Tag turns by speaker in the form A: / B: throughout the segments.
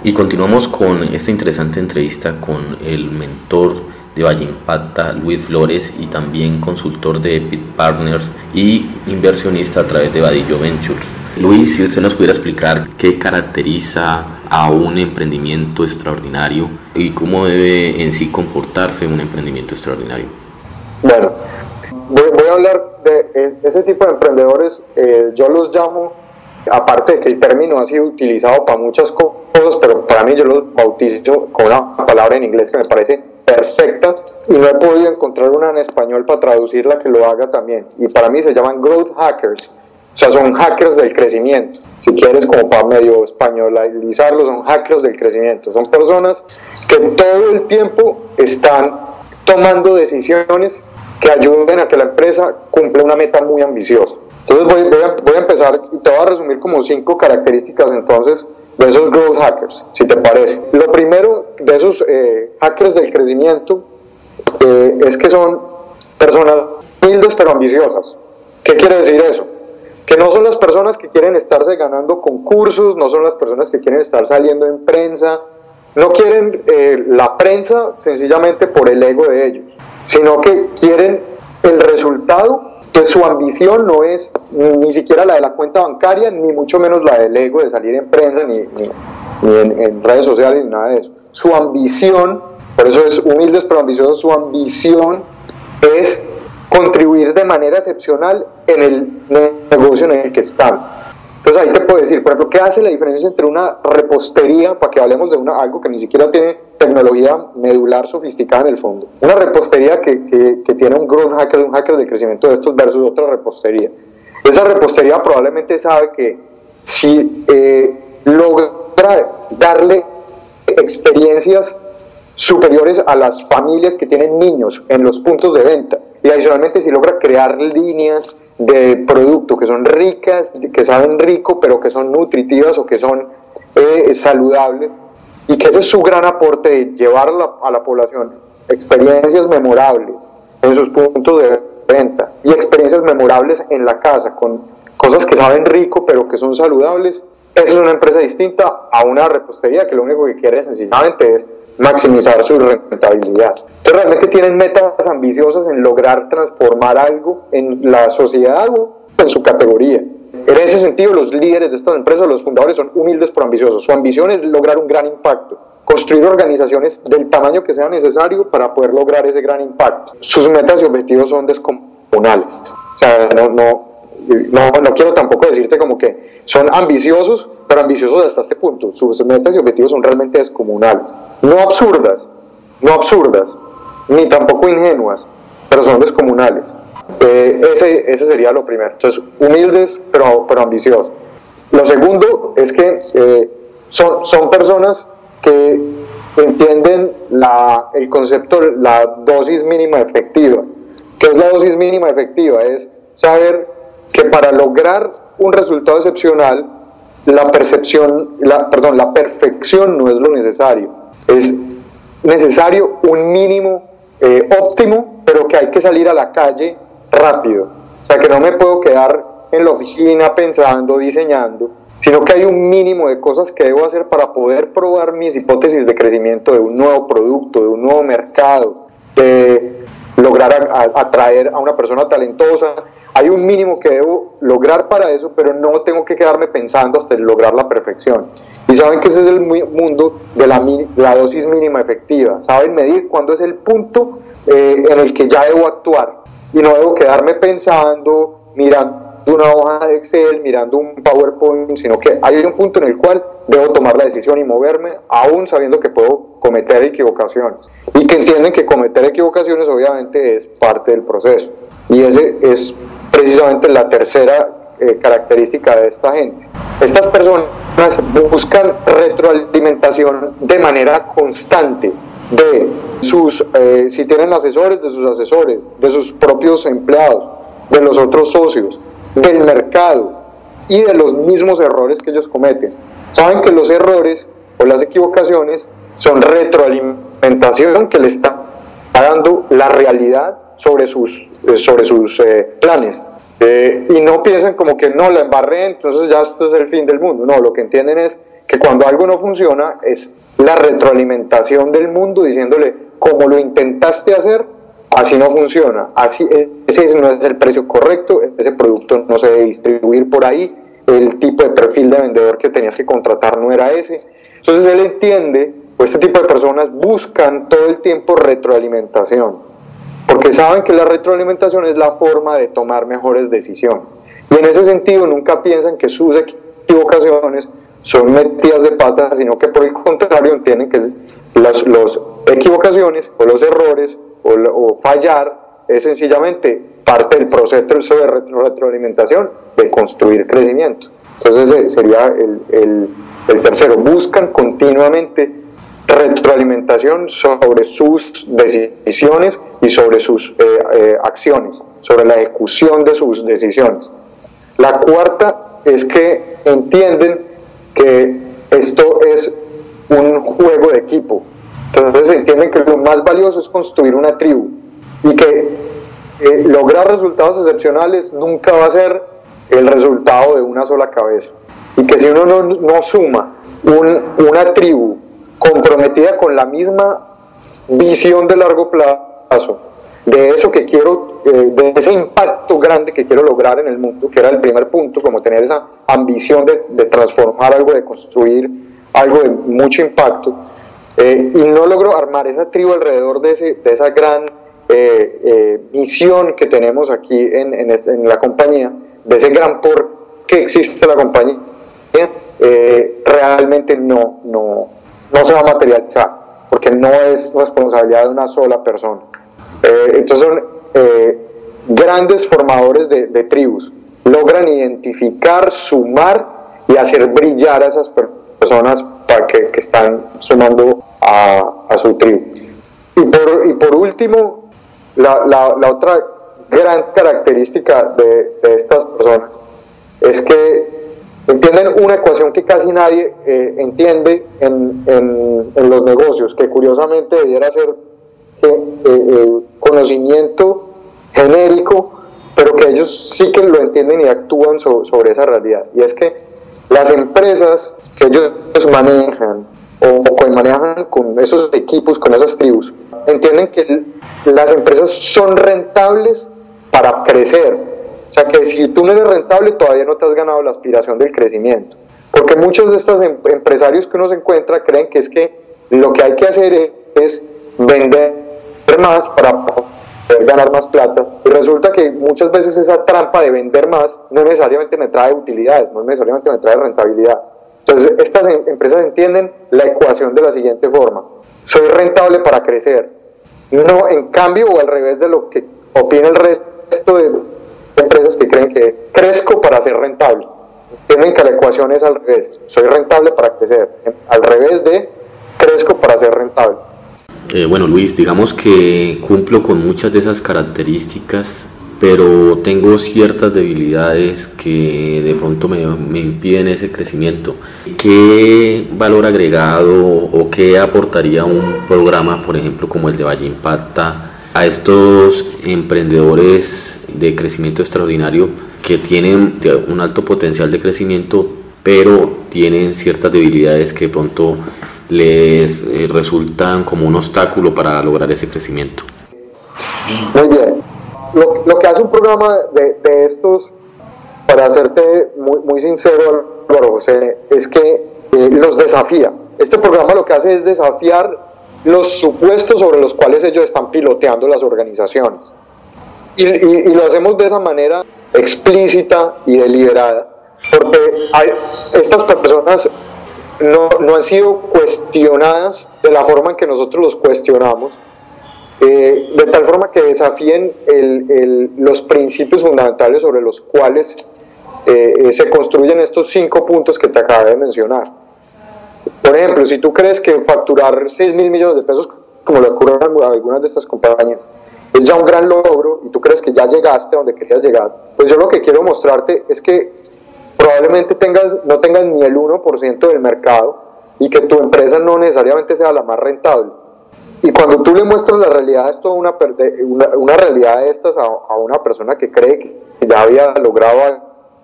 A: Y continuamos con esta interesante entrevista con el mentor de Valle Impacta, Luis Flores, y también consultor de Pit Partners y inversionista a través de Vadillo Ventures. Luis, si usted nos pudiera explicar qué caracteriza a un emprendimiento extraordinario y cómo debe en sí comportarse un emprendimiento extraordinario.
B: Bueno, voy a hablar de ese tipo de emprendedores. Yo los llamo, aparte de que el término ha sido utilizado para muchas cosas, pero para mí yo los bautizo con una palabra en inglés que me parece perfecta y no he podido encontrar una en español para traducirla que lo haga también, y para mí se llaman growth hackers. O sea, son hackers del crecimiento. Si quieres, como para medio españolizarlo, son hackers del crecimiento. Son personas que todo el tiempo están tomando decisiones que ayuden a que la empresa cumpla una meta muy ambiciosa. Entonces voy a empezar y te voy a resumir como 5 características entonces de esos growth hackers, si te parece. Lo primero de esos hackers del crecimiento es que son personas humildes pero ambiciosas. ¿Qué quiere decir eso? Que no son las personas que quieren estarse ganando concursos, no son las personas que quieren estar saliendo en prensa, no quieren la prensa sencillamente por el ego de ellos, sino que quieren el resultado, que su ambición no es ni siquiera la de la cuenta bancaria, ni mucho menos la del ego de salir en prensa, ni en redes sociales, ni nada de eso. Su ambición, por eso es humildes pero ambiciosos, su ambición es contribuir de manera excepcional en el negocio en el que están. Entonces ahí te puedo decir, por ejemplo, ¿qué hace la diferencia entre una repostería, para que hablemos de algo que ni siquiera tiene tecnología medular sofisticada en el fondo? Una repostería que tiene un growth hacker, un hacker de crecimiento de estos versus otra repostería. Esa repostería probablemente sabe que si logra darle experiencias superiores a las familias que tienen niños en los puntos de venta, y adicionalmente si logra crear líneas de producto que son ricas, que saben rico, pero que son nutritivas o que son saludables, y que ese es su gran aporte de llevar a la población experiencias memorables en sus puntos de venta y experiencias memorables en la casa con cosas que saben rico pero que son saludables. Esa es una empresa distinta a una repostería que lo único que quiere sencillamente es maximizar su rentabilidad. Entonces realmente tienen metas ambiciosas en lograr transformar algo en la sociedad o en su categoría. En ese sentido, los líderes de estas empresas, los fundadores, son humildes pero ambiciosos. Su ambición es lograr un gran impacto, construir organizaciones del tamaño que sea necesario para poder lograr ese gran impacto. Sus metas y objetivos son descomunales. O sea, no quiero tampoco decirte como que son ambiciosos, pero ambiciosos hasta este punto. Sus metas y objetivos son realmente descomunales. No absurdas, ni tampoco ingenuas, pero son descomunales. Ese sería lo primero. Entonces, humildes pero ambiciosos. Lo segundo es que son personas que entienden el concepto de la dosis mínima efectiva. ¿Qué es la dosis mínima efectiva? Es saber que para lograr un resultado excepcional, la perfección no es lo necesario. Es necesario un mínimo óptimo, pero que hay que salir a la calle rápido. O sea, que no me puedo quedar en la oficina pensando, diseñando, sino que hay un mínimo de cosas que debo hacer para poder probar mis hipótesis de crecimiento de un nuevo producto, de un nuevo mercado, de lograr atraer a una persona talentosa. Hay un mínimo que debo lograr para eso, pero no tengo que quedarme pensando hasta lograr la perfección. Y saben que ese es el mundo de la dosis mínima efectiva. Saben medir cuándo es el punto en el que ya debo actuar y no debo quedarme pensando, mirando una hoja de Excel, mirando un PowerPoint, sino que hay un punto en el cual debo tomar la decisión y moverme, aún sabiendo que puedo cometer equivocaciones, y que entienden que cometer equivocaciones obviamente es parte del proceso. Y ese es precisamente la tercera característica de esta gente. Estas personas buscan retroalimentación de manera constante de sus, si tienen asesores, de sus propios empleados, de los otros socios, del mercado y de los mismos errores que ellos cometen. Saben que los errores o las equivocaciones son retroalimentación que le está dando la realidad sobre sus planes. Y no piensan como que no, la embarré, entonces ya esto es el fin del mundo. No, lo que entienden es que cuando algo no funciona es la retroalimentación del mundo diciéndole, como lo intentaste hacer, así no funciona, ese no es el precio correcto, ese producto no se debe distribuir por ahí, el tipo de perfil de vendedor que tenías que contratar no era ese. Entonces él entiende, o este tipo de personas buscan todo el tiempo retroalimentación, porque saben que la retroalimentación es la forma de tomar mejores decisiones. Y en ese sentido nunca piensan que sus equivocaciones son metidas de pata, sino que por el contrario entienden que las equivocaciones o los errores o fallar es sencillamente parte del proceso de retroalimentación de construir crecimiento. Entonces ese sería el tercero. Buscan continuamente retroalimentación sobre sus decisiones y sobre sus acciones, sobre la ejecución de sus decisiones. La cuarta es que entienden que esto es un juego de equipo. Entonces entienden que lo más valioso es construir una tribu y que lograr resultados excepcionales nunca va a ser el resultado de una sola cabeza, y que si uno no suma una tribu comprometida con la misma visión de largo plazo, de eso que quiero, de ese impacto grande que quiero lograr en el mundo, que era el primer punto, como tener esa ambición de transformar algo, de construir algo de mucho impacto, y no logro armar esa tribu alrededor de esa gran misión que tenemos aquí en la compañía, de ese gran por qué existe la compañía, realmente no se va a materializar, porque no es responsabilidad de una sola persona. Entonces son grandes formadores de tribus, logran identificar, sumar y hacer brillar a esas personas para que están sumando a su tribu. Y por último, la otra gran característica de estas personas es que entienden una ecuación que casi nadie entiende en los negocios, que curiosamente debiera ser conocimiento genérico, pero que ellos sí que lo entienden y actúan sobre esa realidad. Y es que las empresas que ellos manejan o manejan con esos equipos, con esas tribus, entienden que las empresas son rentables para crecer. O sea que si tú no eres rentable todavía no te has ganado la aspiración del crecimiento, porque muchos de estos empresarios que uno se encuentra creen que es que lo que hay que hacer es vender más para poder ganar más plata, y resulta que muchas veces esa trampa de vender más no necesariamente me trae utilidades, no necesariamente me trae rentabilidad. Entonces estas empresas entienden la ecuación de la siguiente forma: soy rentable para crecer, no en cambio o al revés de lo que opina el resto de empresas que creen que crezco para ser rentable. Entienden que la ecuación es al revés: soy rentable para crecer, al revés de crezco para ser rentable.
A: Bueno, Luis, digamos que cumplo con muchas de esas características, pero tengo ciertas debilidades que de pronto me impiden ese crecimiento. ¿Qué valor agregado o qué aportaría un programa, por ejemplo, como el de Valle Impacta, a estos emprendedores de crecimiento extraordinario que tienen un alto potencial de crecimiento, pero tienen ciertas debilidades que de pronto les resultan como un obstáculo para lograr ese crecimiento?
B: Muy bien. Lo que hace un programa de estos, para serte muy sincero, Álvaro José, es que los desafía. Este programa lo que hace es desafiar los supuestos sobre los cuales ellos están piloteando las organizaciones. Y lo hacemos de esa manera explícita y deliberada, porque estas personas no han sido cuestionadas de la forma en que nosotros los cuestionamos, de tal forma que desafíen los principios fundamentales sobre los cuales se construyen estos 5 puntos que te acabé de mencionar. Por ejemplo, si tú crees que facturar 6.000 millones de pesos, como lo ocurre a algunas de estas compañías, es ya un gran logro y tú crees que ya llegaste a donde querías llegar, pues yo lo que quiero mostrarte es que probablemente no tengas ni el 1% del mercado y que tu empresa no necesariamente sea la más rentable. Y cuando tú le muestras la realidad, esto una realidad de estas a una persona que cree que ya había logrado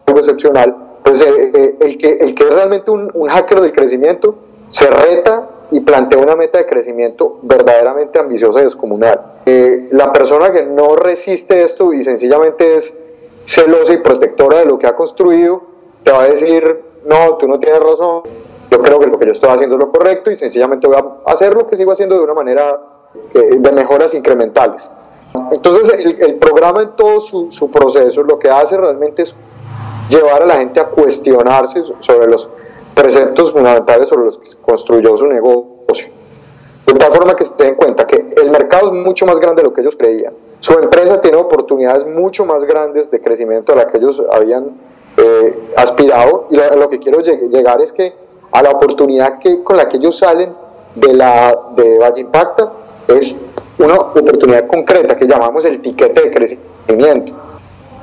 B: algo excepcional, Entonces, el que es realmente un hacker del crecimiento se reta y plantea una meta de crecimiento verdaderamente ambiciosa y descomunal. La persona que no resiste esto y sencillamente es celosa y protectora de lo que ha construido, te va a decir, no, tú no tienes razón, yo creo que lo que yo estoy haciendo es lo correcto y sencillamente voy a hacer lo que sigo haciendo de una manera de mejoras incrementales. Entonces el programa en todo su proceso lo que hace realmente es llevar a la gente a cuestionarse sobre los preceptos fundamentales sobre los que construyó su negocio, de tal forma que se den cuenta que el mercado es mucho más grande de lo que ellos creían, su empresa tiene oportunidades mucho más grandes de crecimiento a las que ellos habían aspirado, y lo que quiero llegar es que a la oportunidad con la que ellos salen de Valle Impacta es una oportunidad concreta que llamamos el tiquete de crecimiento.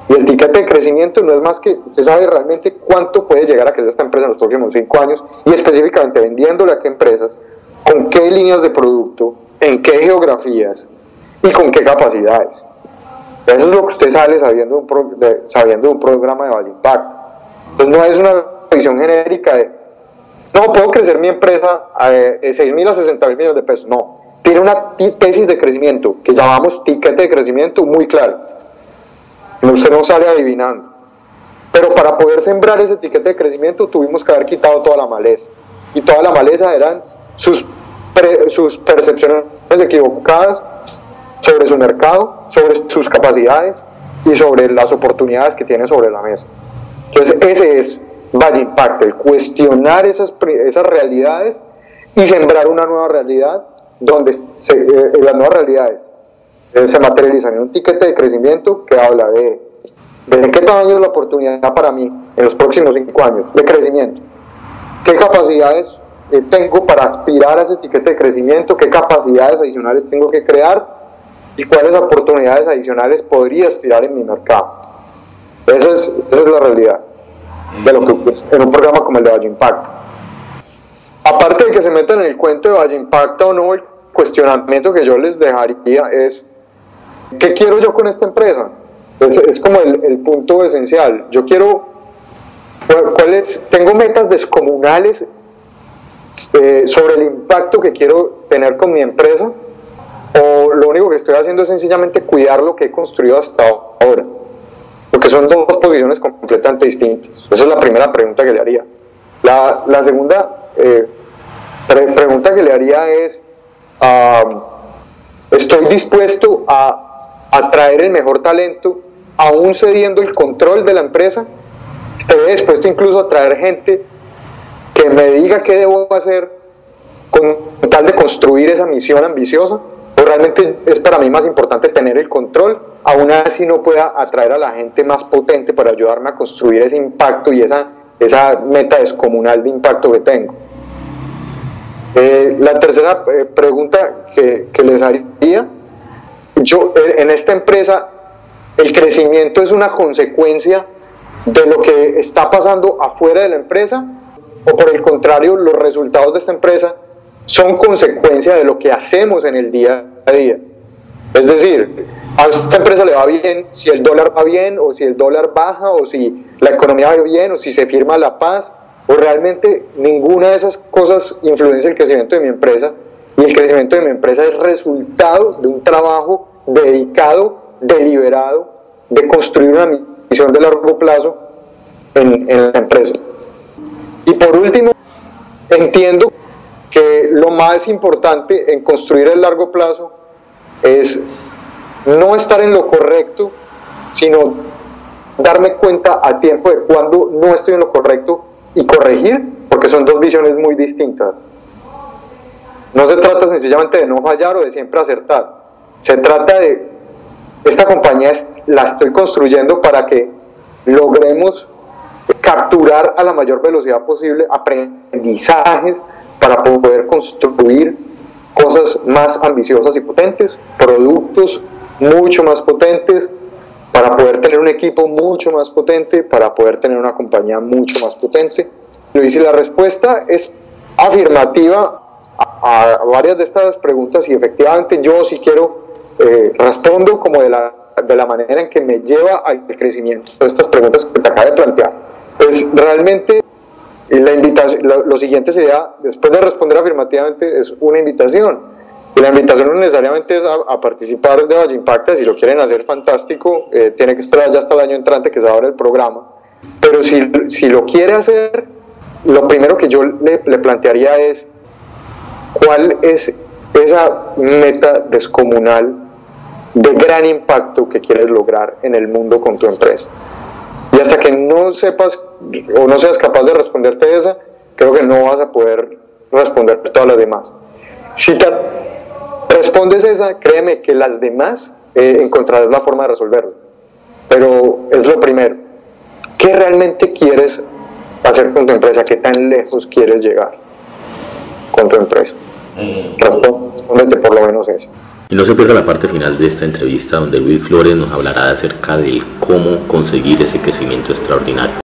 B: Y el tiquete de crecimiento no es más que usted sabe realmente cuánto puede llegar a crecer esta empresa en los próximos 5 años y específicamente vendiéndole a qué empresas, con qué líneas de producto, en qué geografías y con qué capacidades. Eso es lo que usted sale sabiendo de un programa de Valle Impacta. Entonces no es una visión genérica de no puedo crecer mi empresa de 6.000 a 60.000 millones de pesos. No, tiene una tesis de crecimiento que llamamos tiquete de crecimiento muy claro. Usted no sale adivinando. Pero para poder sembrar ese tiquete de crecimiento tuvimos que haber quitado toda la maleza. Y toda la maleza eran sus percepciones equivocadas sobre su mercado, sobre sus capacidades y sobre las oportunidades que tiene sobre la mesa. Entonces ese es Valle Impacta, el cuestionar esas realidades y sembrar una nueva realidad donde las nuevas realidades se materializan en un tiquete de crecimiento que habla de qué tamaño es la oportunidad para mí en los próximos 5 años de crecimiento, qué capacidades tengo para aspirar a ese tiquete de crecimiento, qué capacidades adicionales tengo que crear y cuáles oportunidades adicionales podría aspirar en mi mercado. Esa es la realidad de lo que en un programa como el de Valle Impacta. Aparte de que se metan en el cuento de Valle Impacta o no, el cuestionamiento que yo les dejaría es ¿qué quiero yo con esta empresa? Es como el punto esencial. Yo quiero, tengo metas descomunales sobre el impacto que quiero tener con mi empresa, o lo único que estoy haciendo es sencillamente cuidar lo que he construido hasta ahora, porque son dos posiciones completamente distintas. Esa es la primera pregunta que le haría. La segunda pregunta que le haría es ¿estoy dispuesto a atraer el mejor talento aún cediendo el control de la empresa? ¿Estoy dispuesto incluso a traer gente que me diga qué debo hacer con tal de construir esa misión ambiciosa? ¿O realmente es para mí más importante tener el control, aún así no pueda atraer a la gente más potente para ayudarme a construir ese impacto y esa meta descomunal de impacto que tengo? La tercera pregunta que les haría, yo en esta empresa el crecimiento es una consecuencia de lo que está pasando afuera de la empresa, o por el contrario los resultados de esta empresa son consecuencia de lo que hacemos en el día a día. Es decir, a esta empresa le va bien si el dólar va bien, o si el dólar baja, o si la economía va bien, o si se firma la paz, o realmente ninguna de esas cosas influencia el crecimiento de mi empresa, y el crecimiento de mi empresa es resultado de un trabajo dedicado, deliberado, de construir una misión de largo plazo en la empresa. Y por último, entiendo que lo más importante en construir el largo plazo es no estar en lo correcto, sino darme cuenta a tiempo de cuando no estoy en lo correcto y corregir, porque son dos visiones muy distintas. No se trata sencillamente de no fallar o de siempre acertar. Se trata de, esta compañía la estoy construyendo para que logremos capturar a la mayor velocidad posible aprendizajes para poder construir cosas más ambiciosas y potentes, productos mucho más potentes, para poder tener un equipo mucho más potente, para poder tener una compañía mucho más potente. Y si la respuesta es afirmativa a varias de estas preguntas, y efectivamente yo sí quiero, respondo como de la manera en que me lleva al crecimiento de estas preguntas que te acabo de plantear. Pues realmente la invitación, lo siguiente sería, después de responder afirmativamente, es una invitación. Y la invitación no necesariamente es a participar de Valle Impacta. Si lo quieren hacer, fantástico, tiene que esperar ya hasta el año entrante que se abra el programa. Pero si lo quiere hacer, lo primero que yo le plantearía es cuál es esa meta descomunal de gran impacto que quieres lograr en el mundo con tu empresa. Y hasta que no sepas o no seas capaz de responderte esa, creo que no vas a poder responder todas las demás. Si te respondes esa, créeme que las demás encontrarás la forma de resolverlo. Pero es lo primero. ¿Qué realmente quieres hacer con tu empresa? ¿Qué tan lejos quieres llegar con tu empresa? Respóndete por lo menos eso.
A: Y no se pierda la parte final de esta entrevista donde Luis Flores nos hablará acerca del cómo conseguir ese crecimiento extraordinario.